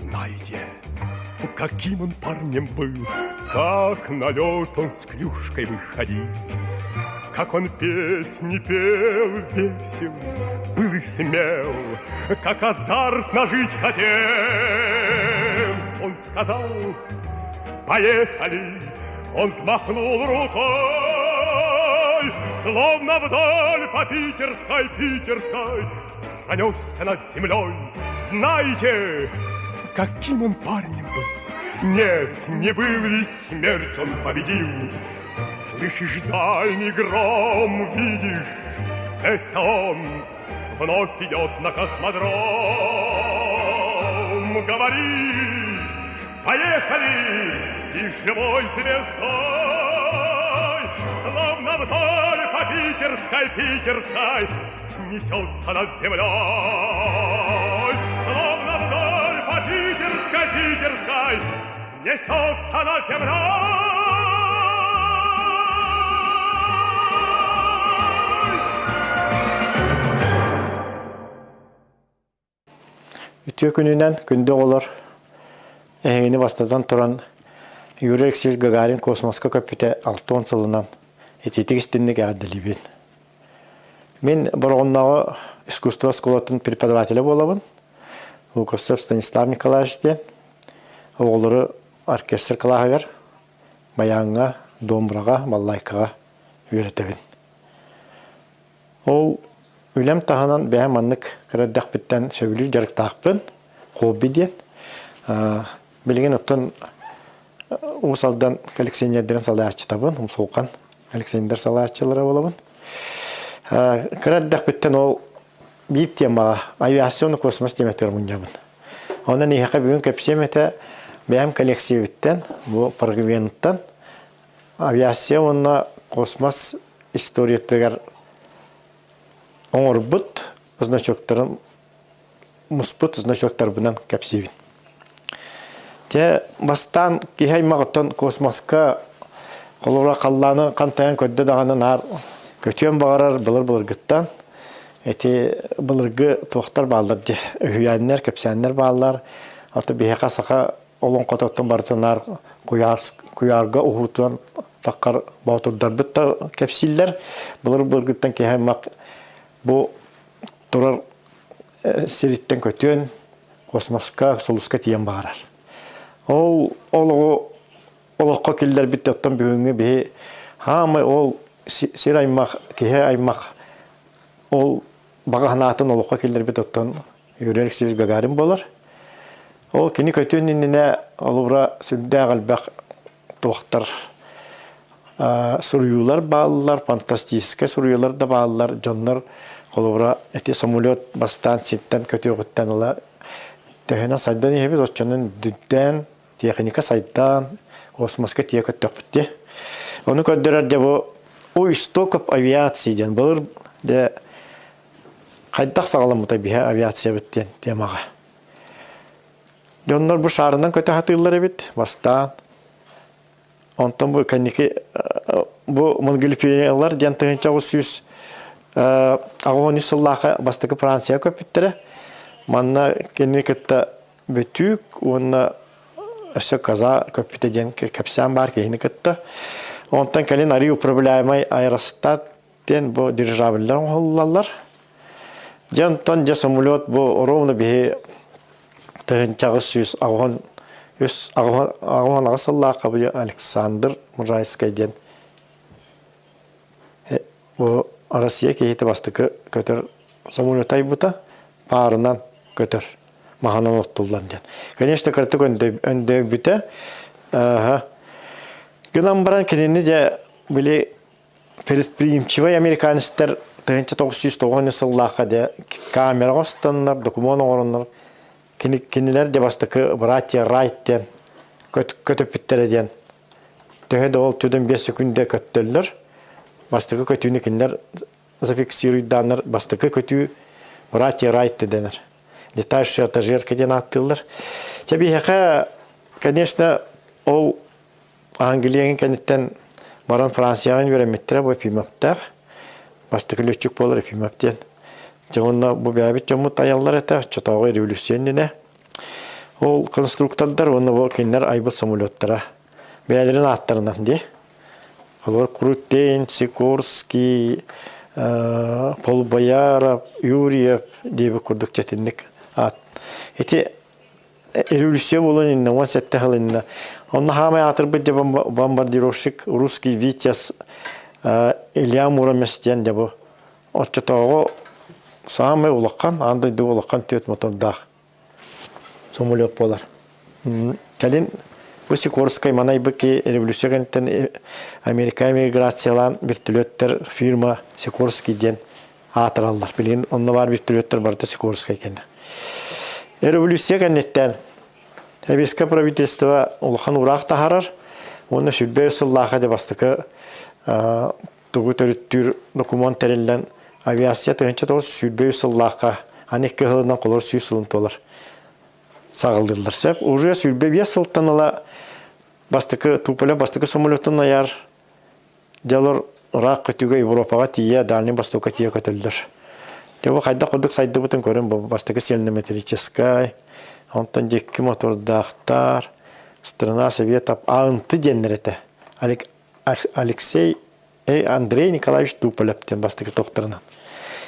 знаете, каким он парнем был, как на лед он с клюшкой выходил, как он песни пел весел, был и смел, как азартно жить хотел. Он сказал: поехали, он взмахнул рукой, словно вдоль по питерской пронесся над землей. Знаете, каким он парнем был? Нет, не был, ведь смерть он победил. Слышишь дальний гром, видишь, это он вновь идет на космодром. Говорит: поехали, и живой звездой, словно вдоль по питерской несется над землей. Словно вдоль по питерской несется над землей. Ütüye gününden günde olur. Ehini bastadan turan Юрий Гагарин космосқа көпіте 6 жылынан ететік істіннік әділі бен. Мен бұрғыннағы искусство сколатын преподавателі болабын. Луковцев Станислав Николаевич ден. Оғылыры оркестр қылағығыр, баянға, домбыраға, баллайқаға үйретебін. Ол үлем тағынан бәйім аннық кірдіқ біттен сөйлі жарықтақпын, хобби ден. Білген ұттын Усалдан коллекционердерін салаячы табын, соуқан коллекционер салаячылары болабын. Кірдіқ біттен ол бейт темаға авиационы космос теметтер мұнябын. Онын ехақа бүгін көпсеметі бәйім коллекция біттен, бұл паргвенттан авиационы космос историеттігер оңыр бұд, значоктарын, мұспыт значоктар бұнан көпсебін. Те бастан кихаймағыттан космосқа қолыра қалланы қантайын көдді дағанын ар көтен бағарар бұлыр гыттан. Әте бұлырғы тоқтар бағалар де үйәннер, көпсәннер бағалар. Аты бейеқа сақа олың қотоқтан бартын ар құярға ұғытуан таққар баутырдар бұтта кәпсиллер. Бұлыр гыттан кихаймақ бұл тұрар сериттен көтен космосқа, солысқа тиен бағарар. Ол олыққа келдер бітті оттан бүгінгі бейі хамы ол сер аймақ, кеге аймақ ол бағанатын олыққа келдер бітті оттан Юрий Гагарин болар. Ол кені көтөнініне олыра сүрді ағалбақ тоқтар сұруюлар бағалылар, фантастическа сұруюлар да бағалылар, жонлар олыра әте самолет бастан сеттен көте өғіттен ола тәхена сайдан ебіз отчанын дүдден техника сайттан космосқа тиек өттөк бітті. Оны көддерер де бұл истоков авиацияден бұлыр де қайдақ сағаламыта бейе авиация біттен темаға. Жонлар бұл шарынан көте хатылар ебет, бастан. Онтан бұл кәнеке бұл мұнгіліпелер ден тұғынша ғыз ағуыны сыллаға бастықы Франция көпіттірі. Манна кәнекетті бүтік, оны өсі қаза көпітеден кәпсән бар кейіні кетті. Онтан кәлін арию проблемай аэростаттен бұл дирижабілдер оңғылалар. Жантан жа самолет бұл ровно бейі тұғынчағы сүйіз ағуан ағысылла қабылы Александр Мурайскайден. Бұл Россия кейті бастықы көтір самолет айбыта парынан көтір. Мағанан оттулдан ден. Конечно, картық önde бүті. Гынан баран кенені де біле предприимчивай американистер 1990 сыллаға де камера қостанлар, документ оғырынлар. Кенелер де бастықы братья Райттен көтіп біттереден. Төхеді ол түден 5 секунде көттелдер. Бастықы көтуіні кенелер зафиксируйданлар. Бастықы көтуі братья Райтты денер. Летающие этажерки ден аттылар. Тебе, конечно, ол Англияның кенеттен баран Францияның вереметтері бұл пимаптар. Бастықы лөтчік болыр пимаптен. Жауынна бұл бәбіт жамут аяллар әті, чатауғы революционіне. Ол конструктордар оны бу кинер айбыт самолеттара. Бәлерин аттарынан ди. Олар Крутейн, Сикорский, Полубояров, Юрьев диби курдук четинник ат. Эти революция болон инна, он сетте халинна. Он хамай атырбыт де бомбардировщик русский Витязь Илья Муроместен де бу. Отчетого самый улаккан, андай ду улаккан төт мотордах. Самолет болар. Калин бу Сикорский манай быки революция гэнтен Америка эмиграциялан вертолеттер фирма Сикорский ден атыраллар. Билин онна бар вертолеттер барды Сикорский кенде. Революция гэнтен Советское правительство улахан урак тахарар. Оны сүлбе сыллаха де бастыкы тугу төрүттүр документерилен авиация тыгынча тоғыз сүлбе сыллаха анекке хылынан колор сүй сылын толар. Сағылдырылар. Сәп, уже сүлбе бес сылтаныла бастыкы туполя бастыкы самолеттен аяр делор рақ көтіге Европаға тие, Дальний Востокқа тие көтілдір. Дева қайда құдық сайды бұтын көрін бастыкы сельно-металлическай, онтан деккі мотордақтар, страна Советов, ағынты деннереті. Алексей Андрей Николаевич Туполептен бастыкы тоқтырынан.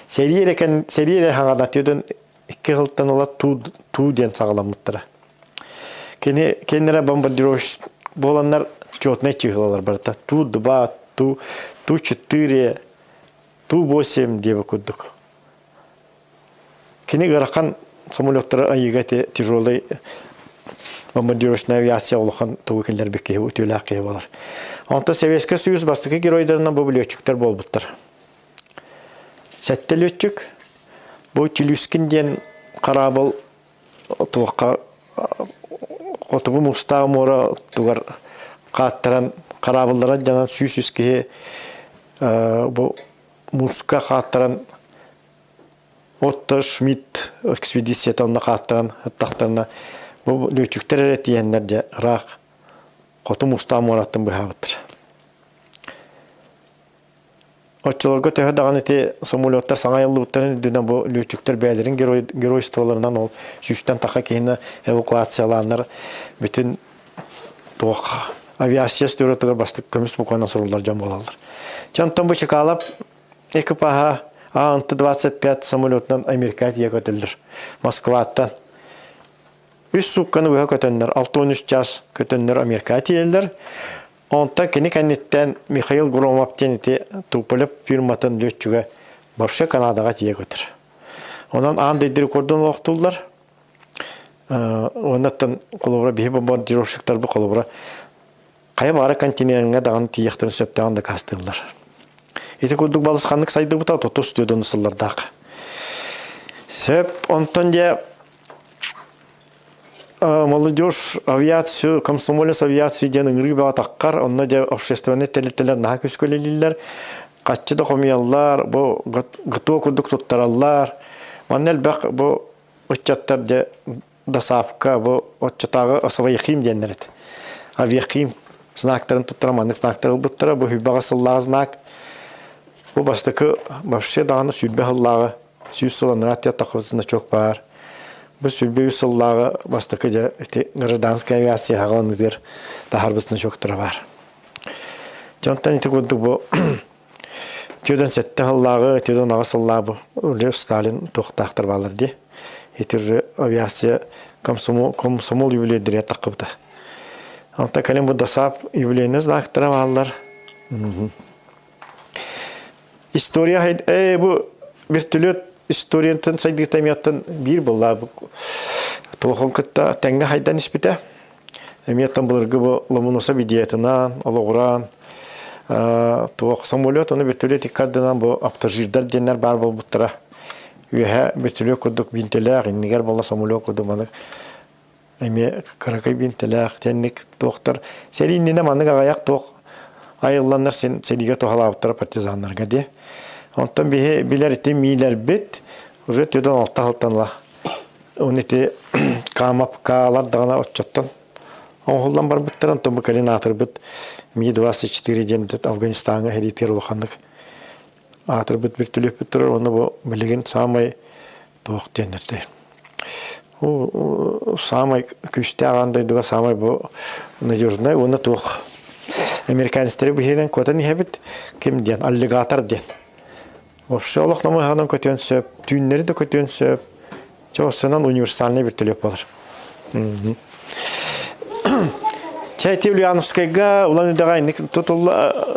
Сериере хаңада түйден iki hıltan ola tu den sağlamlıklara. Kenara бомбардировщик bolanlar четные чехлалар барта. Ту-2, Ту-4, Ту-8 деп куддук. Кене гарахан самолеттары айыгате тяжелый бомбардировочная авиация улахан тугукелер бекке өтөлакы болар. Онта Советский Союз бастыкы геройдарынан бу летчиктер болбуттар. Сәтте летчик бу Челюскинден карабыл туакка отугу муста мора тугар каттыран карабыллардан жана сүйсүскө бу муска каттыран Отто Шмидт экспедициятан каттыран тактарына бу летчиктер этиеннер де рак коту муста мораттын бахабыттыр. Отчыларға төхедаған еті самолеттар саңа елдібіттарын дүнен бұл летчиктер бәлерін геройстволарынан ол сүйістен тақа кейіні эвакуацияланыр бүтін авиация стөреттігір бастық көміс бұқойна сұрулар жан болалар. Жантан бұл чекалап экипаға АНТ-25 самолетынан Америка тие көтілдір. Москваттан. Үс суққаны өе көтінлер, 6-13 час көтінлер Америка тиелдер. Онта кені кәнеттен Михаил Громовтен ете Туполев фирматын летчуға барша Канадаға тие көтір. Онан андайдыр көрден оқтылдар. Онаттан қолыбыра бейі бомбардировщиктар бұл қолыбыра қайы бары континеріңе дағаны тиектірін сөптеғанды кастылдар. Еті көрдік балысқанлық сайды бұта тұты студен ұсылардағы. Сөп, онтан де молодежь авиацию, комсомолец авиацию ден ыңрыбаға таққар, онна де общественный телеттелер наға көскөлелілер, қатчыда қомиялар, бұл ғытуы күрдік тұттаралар, маннел бәқ бұл ұтчаттар де дасапқа, бұл ұтчаттағы асыва еқим денлер еді. Авиақим знактарын тұттыра, маннық знактары бұттыра, бұл хүлбаға сыллағы знак, бұл бастықы бапшы дағаны сүлбе ғыллағы, сүйіс сыланыр атия тақывызында чөк бар. Бұл сүлбе үсіллағы бастықы де гражданская авиация ғалыңыздер тахарбысына чөктірі бар. Жонтан еті көрдік бұл түйден сәтті ғыллағы, түйден аға сыллағы бұл Сталин тоқтақтыр балыр де. Еті авиация комсомол юбилейдері таққыбды. Онта кәлем бұл дасап юбилейні знақтыра балылар. История бұл вертолет историянтын сайдыгытамияттан бир болла толохон кытта тәңге хайдан испите. Эмияттан булыргы бу ломонуса бидиятынан, ологуран, туок самолет, оны вертолет иккардынан бу автожирдар денер бар бол буттара. Үйәһә вертолет кодук бинтеләр, иннигер болла самолет коду манык. Эме каракай бинтеләр, тәнник тоқтар. Сериннене манык аяк ток айылланнар сериге тохалаптыра партизаннарга де. Онтан билер ити милер бит, уже түйден алта-алтанла. Он ити камап каалар дағана отчаттан. Оңғылдан бар бұттаран, тұмы кәлін атыр бұт. Ми-24 демдет Афганистанға херитер ұлықандық. Атыр бұт бір түлеп бұттырыр, оны бұл білеген самай тоқ денерді. самый күшті ағандайдыға самый бұл надежный, оны туқ. Американистері бұхейден көтін ехебіт кем ден, аллигатор ден. Вообще олықнамы ғадан көтен сөп, түйінлері де көтен сөп, жоғысынан универсальный бір төлеп болыр. Чайти Ульяновскайга улан үдіғай тұтыл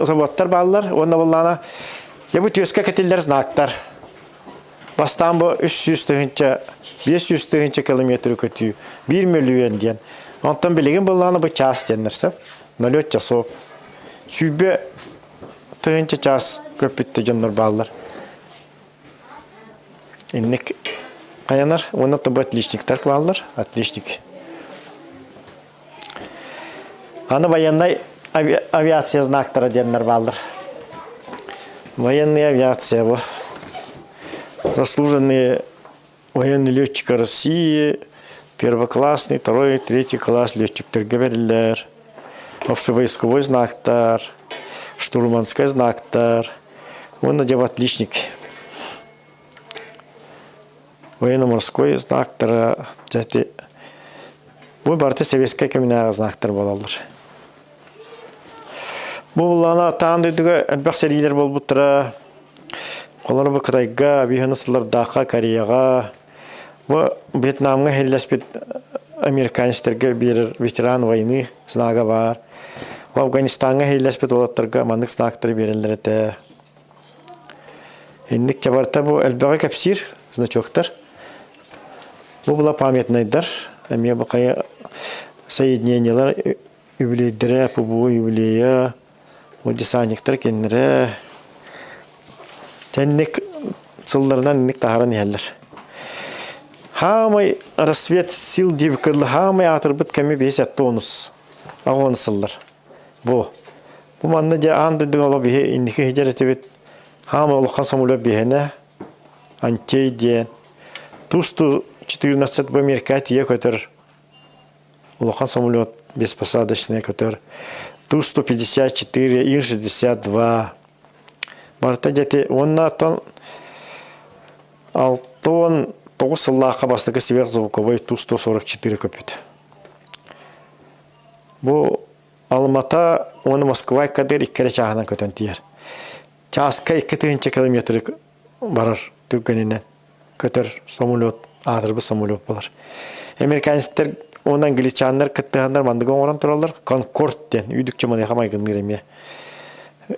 заводтар балылар, онда боллана ебі төске кетелдер знактар. Бастан бұл 300-500 километр көтію, 1 миллион ден. Онтан білеген боллана бұл час денерсіп, 0 часов. Сүйбе тығынча час көпітті жонлар балылар. Иннек қаянар, оны тұбы отличниктар балылар, отличник. Аны военный авиация знактары деннер балылар. Военная авиация бұл. Заслуженные военные летчики России, первоклассный, второй, третий класс летчиктер говорилер. Общевойсковой знактар, штурманский знактар. Он надевает отличник. Военно-морской знактар. Бұл барты советская каменная знактар болалар. Бұл ана тағындайдығы әлбәқ сәргейлер бол бұттыра. Қолары бұл Қытайға, бейханысылардаға, Кореяға. Бұл Вьетнамға хелләспет американистерге берір ветеран войны знага бар. Бұл Афганистанға хелләспет олаттарға мандық знактары берілер әті. Ендік жабарта бұл әлбәға кәпсир значоктар. Бұл бұла памятнайдар. Әме бұл қайы соединениялар юбилейдері, пұбуы юбилейі. Бұл десантниктар кеннері. Тәннік сылларынан ендік тағаран елдер. Хамай рассвет сил дебікірлі, хамай атырбыт кәме бейс әтті оныз. Ағуаны сыллар. Бұл манны де андыдың ола бейе ендікі хеджер әтебет. Хамай олыққан самулы бейіне. Антей ден. Тусту 14 бу Америка тие көтір. Олыққан самулы беспосадочный көтір. Тусту 54, Ил-62. Барта жәте, онна аттан 6-9 сыллаққа бастығы сверхзвуковой Ту-144 көпет. Бұл Алмата, оны Москва кәдер 2 чағынан көтен тиер. Часка 2 километр барар түргенінен көтер самолет, атырбы самолет болар. Американистер, оны англичандар кіттіғандар мандығын оран тұралар, Конкордтен, үйдікчі маны қамайғыныр әме.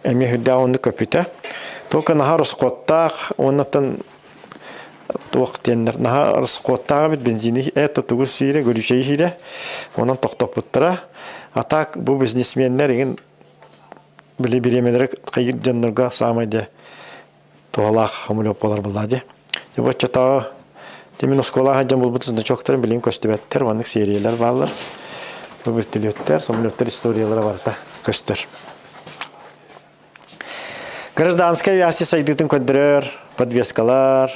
Әме хүдда оны көпеті. Только наға рысқоттақ, оннаттан тоқтенлер. Наға рысқоттаға бет бензини, әті тұғыз сүйірі, көрішей сүйірі, онан тоқтап бұттыра. Атақ бұл бизнесменлер еген біле беремелері қайыр жанларға самайды тоғалақ қамылып болар бұлады. Ебат жатағы демен осколаға жан бұл бұтысында чоқтарын білген көстібәттер, ванық сериялар балылар. Бұл біртілеттер, самолеттер историялары барда көстір. Гражданская авиация сайдытын көндірер, подвескалар.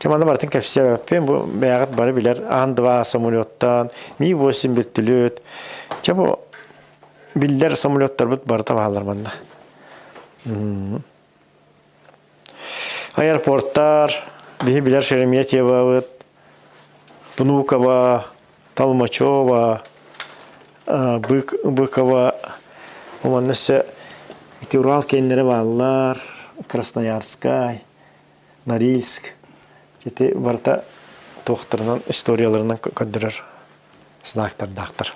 Чаманда бартын кәпсе бәппен бұл бәғыт бары білер. Ан-2 самолеттан, Ми-8 біртілет. Чабы білдер самолеттар бұд барда бағалар манда. Аэропорттар, бігі білер Шереметьева бұд, Внуково, Толмачево, Быкова, Уманнысы Урал кенлері балылар, Красноярскай, Норильск. Жеті барда тоқтырынан историяларынан көндірер знактар, дақтыр.